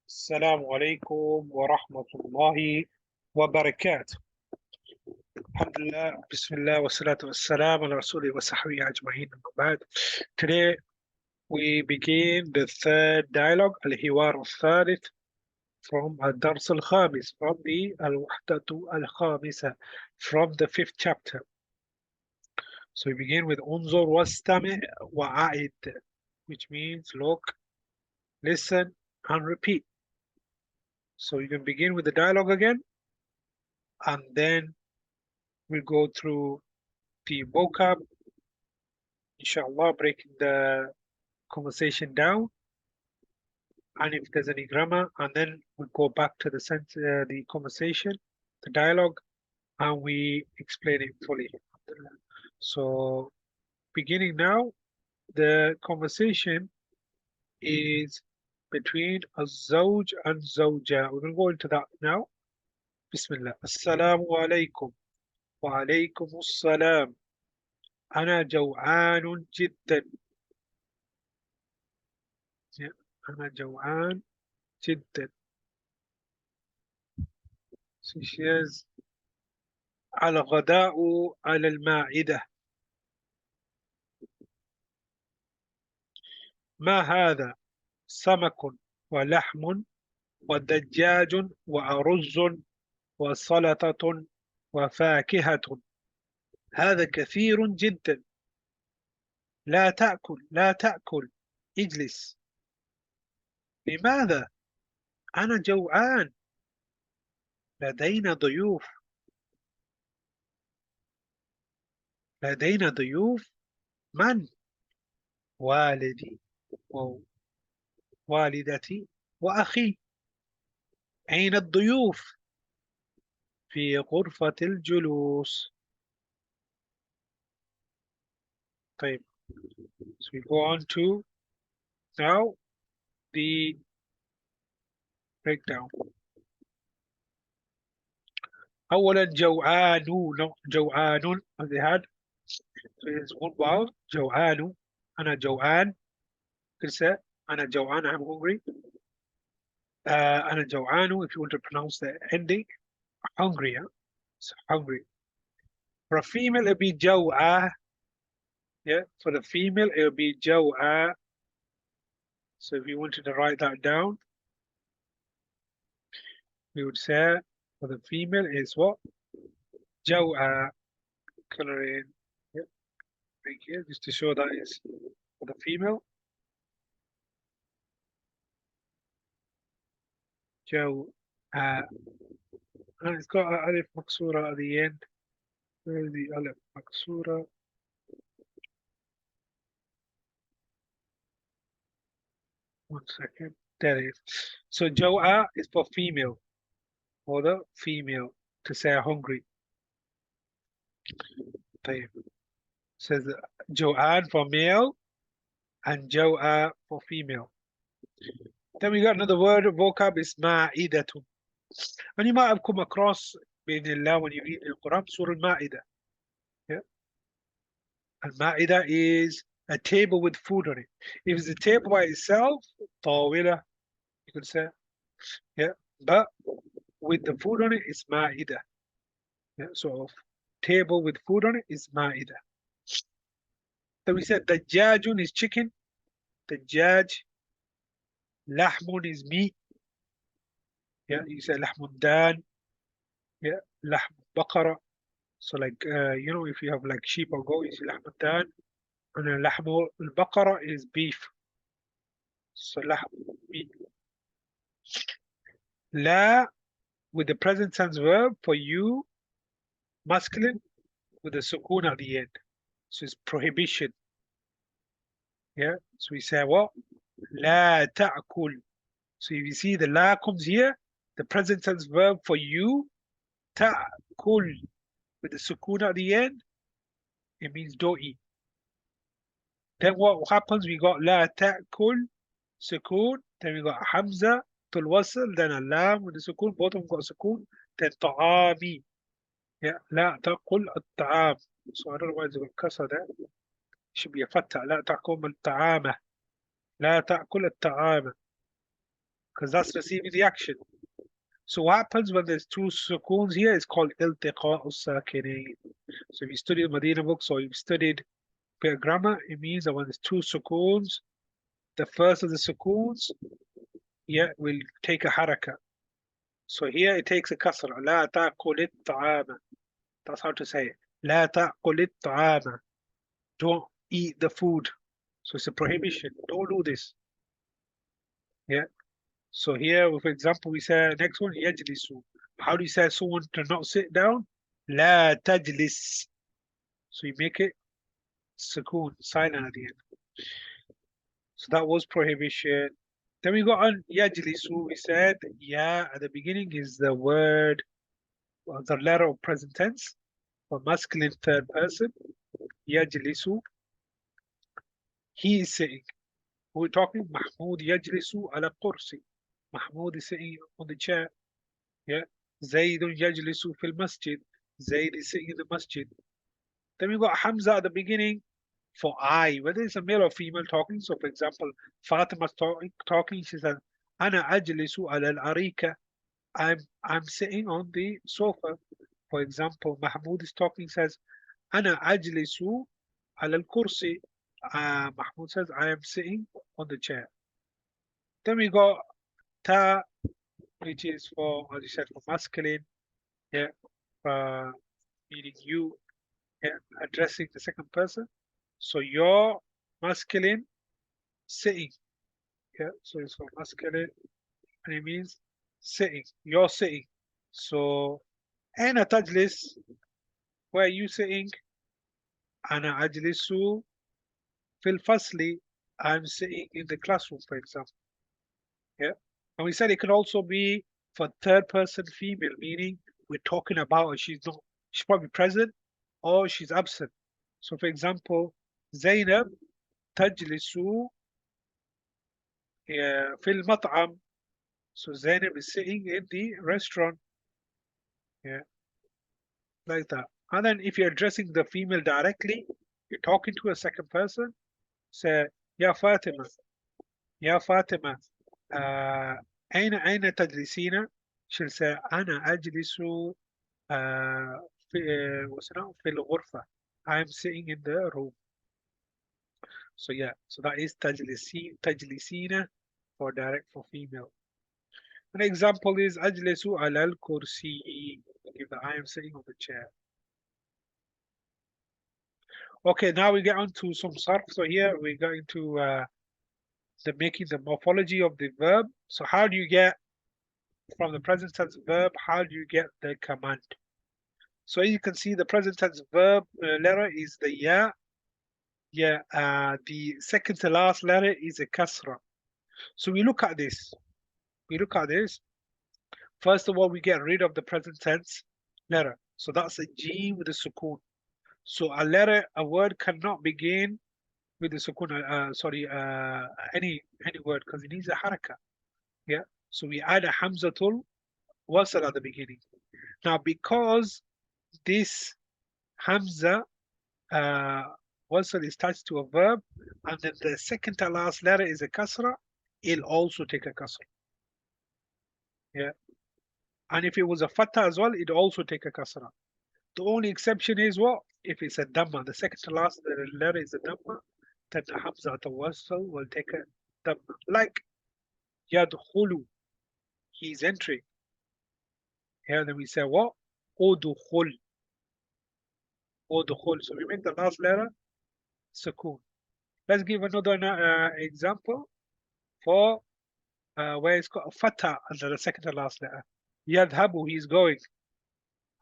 السلام عليكم ورحمة الله وبركاته. الحمد لله, Bismillah, wassalatu wassalam ala Rasulih wa sahbihi ajma'in. Today we begin the third dialogue, Al-Hiwar al-Thalith, from Al-Dars al-Khamis, from the Al-Wahdatu al-Khamisa, from the fifth chapter. So we begin with Unzur wastami' wa'a'id, which means look, listen, and repeat. So you can begin with the dialogue again, and then we'll go through the vocab, inshallah, breaking the conversation down, and if there's any grammar, and then we go back to the conversation, the dialogue, and we explain it fully. So beginning now, the conversation is between a zawj and zawja. We're going to go into that now. Bismillah. Assalamu alaikum. Wa alaikum assalam. أنا جوعان جدا. أنا جوعان جدا. So she says الغداء على المائدة. ما هذا؟ سمك ولحم ودجاج وأرز وسلطة وفاكهة. هذا كثير جدا. لا تأكل لا تأكل، اجلس. لماذا؟ أنا جوعان. لدينا ضيوف. لدينا ضيوف. من؟ والدي ووالدتي وأخي. أين الضيوف؟ في غرفة الجلوس. طيب. So we go on to now the breakdown. أولا جوعان جوعان as they had. So it's one vowel. جوعان. أنا جوعان. كرسة. أنا جوعان. I'm hungry. أنا جوعان if you want to pronounce the ending. Hungry. Huh? So hungry. For a female, it'll be جوعة. Yeah. For the female, it'll be جوعة. So if you wanted to write that down, we would say for the female is what? جوعة. Color in. Yep. Right here, just to show that is for the female. جوعة. And it's got an alif maksura at the end. Where is the alif maksura? One second. There it is. So Jo'a is for female, or the female, to say hungry. طيب. Says Jo'an for male and Jo'a for female. Then we got another word, vocab is Ma'idatu. And you might have come across Bismillah when you read the Quran, Surah Al-Ma'idah. Yeah. Al-Ma'idah is a table with food on it. If it's a table by itself, Tawila, you could say. Yeah. But with the food on it, it's Ma'idah. Yeah. So table with food on it is Ma'idah. So we said Dajjajun is chicken. Dajjaj. Lahmun is meat. Yeah. You say Lahmun Dan. Yeah. Lahm Baqara. So like, if you have like sheep or goat, you say Lahmun Dan. And then Lahm al-Baqara is beef. So Lahm, meat. La with the present tense verb for you, masculine, with the sukun at the end. So it's prohibition. Yeah. So we say what? La ta'kul. So if you see the la comes here, the present tense verb for you, ta'kul, with the sukun at the end, it means don't eat. Then what happens? We got la ta'kul, sukun, then we got hamza, tul wasl, then a lam with the sukun, both of them got sukun, then ta'ami. Yeah, la ta'kul at-ta'am. So I don't know why it's got kasra there. It should be a fatha. La ta'kul al-ta'ama. La ta'kul at-ta'ama. because that's receiving the action. So what happens when there's two sukoons here? It's called iltiqa as-sakinayn. So if you studied Medina books or you've studied bit of grammar, it means that when there's two sukoons, the first of the sukoons, yeah, will take a haraka. So here it takes a kasra. لا تأكل الطعام. That's how to say it. لا تأكل الطعام. Don't eat the food. So it's a prohibition. Don't do this. Yeah. So here, for example, we say next one, يجلس. How do you say someone to not sit down? لا تجلس. So you make it sukoon, silent at the end. So that was prohibition. Then we got on yajlisu. We said ya at the beginning is the word, or the letter of present tense for masculine third person. Yajlisu. He is sitting. We're talking Mahmoud yajlisu ala kursi. Mahmoud is sitting on the chair. Yeah. Zaydun yajlisu fil masjid. Zayd is sitting in the masjid. Then we got Hamza at the beginning for I, whether it's a male or female talking. So, for example, Fatima's talking, she says, Ana ajlisu ala al-arika. I'm sitting on the sofa. For example, Mahmoud is talking, says, Ana ajlisu ala al-kursi. Mahmoud says, I am sitting on the chair. Then we got ta, which is for, as you said, for masculine, yeah, meaning you, yeah, addressing the second person. So you're masculine sitting. Yeah, so it's for masculine and it means sitting. You're sitting. So أنا تجلس, where are you sitting? أنا أجلس في الفصل. I'm sitting in the classroom, for example. Yeah. And we said it could also be for third person female, meaning we're talking about her. She's probably present or she's absent. So for example, زينب تجلس في المطعم. So Zainab is sitting in the restaurant. Yeah, like that. And then if you're addressing the female directly, you're talking to a second person, say, Ya Fatima, Ya Fatima, أين تجلسين? She'll say, أنا أجلس في الغرفة. I'm sitting in the room. So yeah, so that is تجلسين for direct for female. An example is أجلس على الكرسي. If I am sitting on the chair. Okay, now we get on to some sarf. So here we're going to the making the morphology of the verb. So how do you get from the present tense verb? How do you get the command? So you can see the present tense verb letter is the ya. Yeah, the second to last letter is a kasra. So we look at this. We look at this. First of all, we get rid of the present tense letter. So that's a G with a sukoon. So a letter, a word cannot begin with the sukoon, any word because it needs a haraka. Yeah. So we add a hamzatul wasl at the beginning. Now because this hamza wasl is attached to a verb, and then the second to last letter is a kasra, it'll also take a kasra. Yeah. And if it was a fatha as well, it'd also take a kasra. The only exception is what? If it's a dhamma, the second to last letter is a dhamma, then the hamza wasl will take a dhamma. Like yadkhulu, he's entering. Here then we say what? Udkhul. Udkhul. So we make the last letter sukoon. Let's give another example for where it's got a fatha under the second to last letter. Yadhabu, he's going.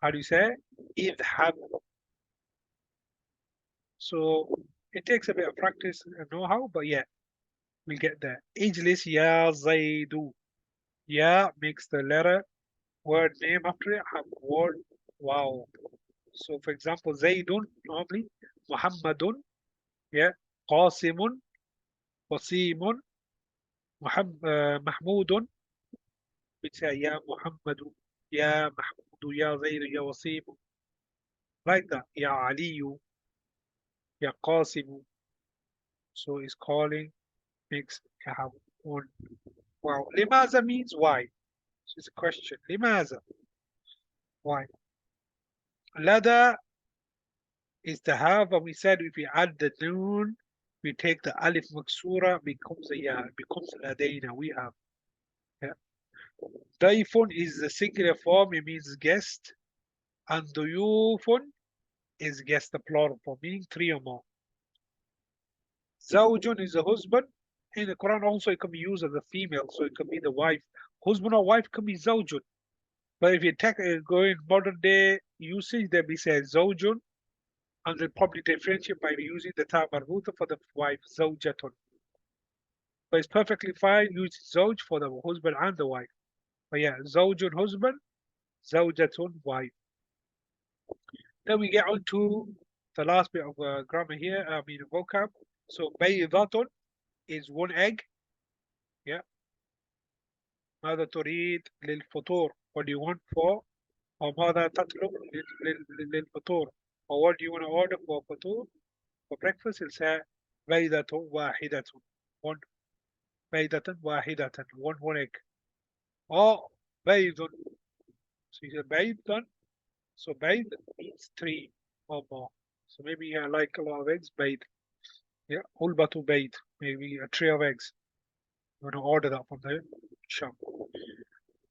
How do you say? Idhab. So it takes a bit of practice and know-how, but yeah, we'll get there. Ijlis ya Zaidu. Ya makes the letter word name after it have word wow. So for example, Zaidun normally, Muhammadun, yeah, Qasimun, Wasimun, Mahmudun, we say Ya Muhammadu, Ya Mahmudu, Ya Zaidu, Ya Wasimu, like that. Ya Aliyu, Ya Qasimu. So it's calling makes have one. Wow. لماذا means why. So it's a question. لماذا? Why? لدى is the have, and we said if we add the noon, we take the alif maksura, becomes a ya, becomes لدينا, we have. Yeah. ضيف is the singular form, it means guest, and ضيوف is guest, the plural form, meaning three or more. زوج is a husband. In the Quran also it can be used as a female, so it can be the wife. Husband or wife can be zawjun. But if you go in modern day usage, then we say zawjun, and they probably differentiate by using the term marbuta for the wife, zawjatun. But it's perfectly fine using zawj for the husband and the wife. But yeah, zawjun husband, zawjatun wife. Then we get on to the last bit of grammar here, I mean vocab. So baydatun is one egg. Yeah. ماذا تريد للفطور? What do you want for? أو ماذا تطلب للفطور? Or what do you want to order for فطور? For breakfast, it's a بيضة واحدة. One بيضة واحدة. One egg. Or بيض. So you say بيض. So بيض means three or more. So maybe you like a lot of eggs, بيض. Yeah, علبة بيض. Maybe a tray of eggs. You want to order that from the shop.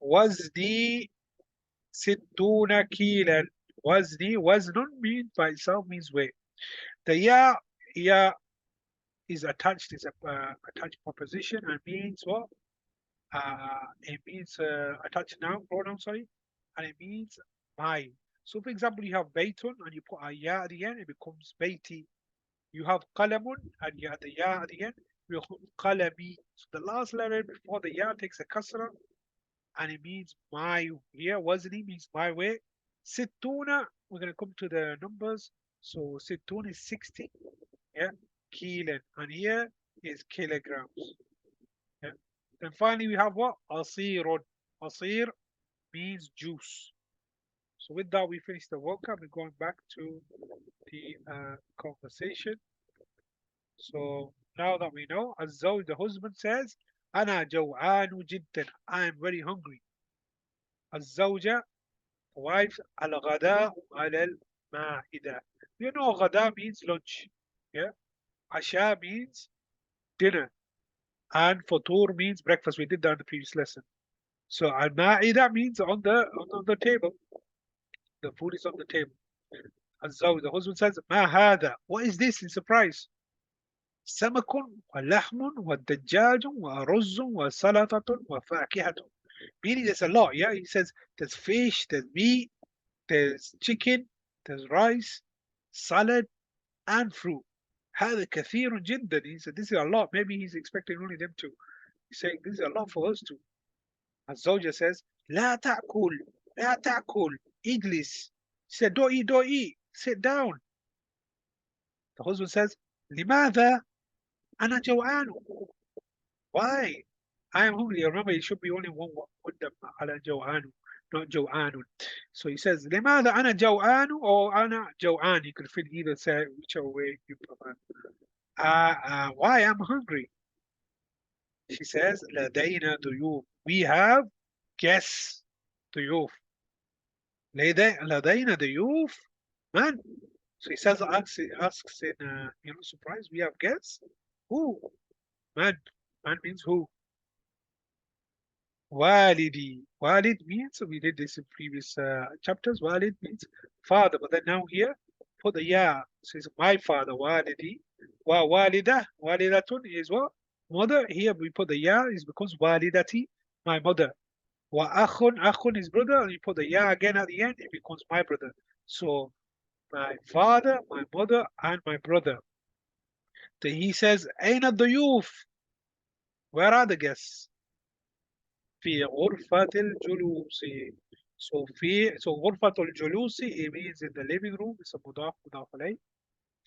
وزني 60 كيلا. وزن means by itself means weight. The ya is attached, is a attached preposition and means what? It means attached noun pronoun, sorry, and it means mine. So for example, you have baytun and you put a ya at the end, it becomes bayti. You have qalamun and you have the ya at the end, you have qalami. So the last letter before the ya takes a kasra and it means my. Here wazni means my way. Sittuna, we're gonna come to the numbers. So sittuna is 60, yeah, kilan, and here is kilograms. Yeah. Then finally we have what? Asirun. Asir means juice. So with that we finish the vocab. We're going back to the conversation. So now that we know, الزوج, the husband says, أنا جوعان جدا. I am very hungry. الزوجة, wife, الغداء على المائدة. You know غدا means lunch. Yeah. عشاء means dinner. And فطور means breakfast. We did that in the previous lesson. So al-ma'ida means on the table. The food is on the table. الزوج, the husband says, ما هذا? What is this in surprise? سمك ولحم ودجاج ورز وسلطة وفاكهة. Meaning there's a lot, yeah? He says there's fish, there's meat, there's chicken, there's rice, salad, and fruit. هذا كثير جدا. He said this is a lot. Maybe he's expecting only them two. He's saying this is a lot for us too. الزوجة says لا تأكل لا تأكل اجلس. She said don't eat, sit down. The husband says لماذا أنا جوعان. Why? I am hungry. Remember, it should be only one قدام على جوعان, not جوعان. So he says لماذا أنا جوعان or أنا جوعان. You could fit either, say whichever way you prefer. Why I'm hungry? She says لدينا ضيوف. We have guests. ضيوف. لدينا ضيوف. Man. So he says, asks in, surprise, we have guests? Who? Man. Man means who? Walidi. Walid means, we did this in previous chapters, Walid means father, but then now here, put the ya, says my father, Walidi. Walida, Walidatun is what? Mother. Here we put the ya, is because Walidati, my mother. Wa akhun is brother, and you put the ya again at the end, it becomes my brother. So my father, my mother, and my brother. Then he says, أين الضيوف? Where are the guests? في غرفة الجلوس. So غرفة الجلوس, it means in the living room. It's a مضاف عليه.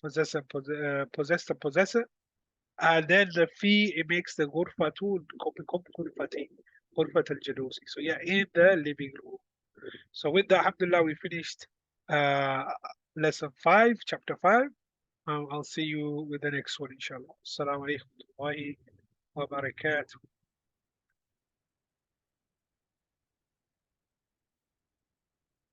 Possessor, possessor, possessor. And then the fee, it makes the غرفة become غرفتين. غرفة الجلوس. So yeah, in the living room. So with that, alhamdulillah, we finished lesson 5, chapter 5. I'll see you with the next one, inshallah. Assalamu alaikum wa barakatuh.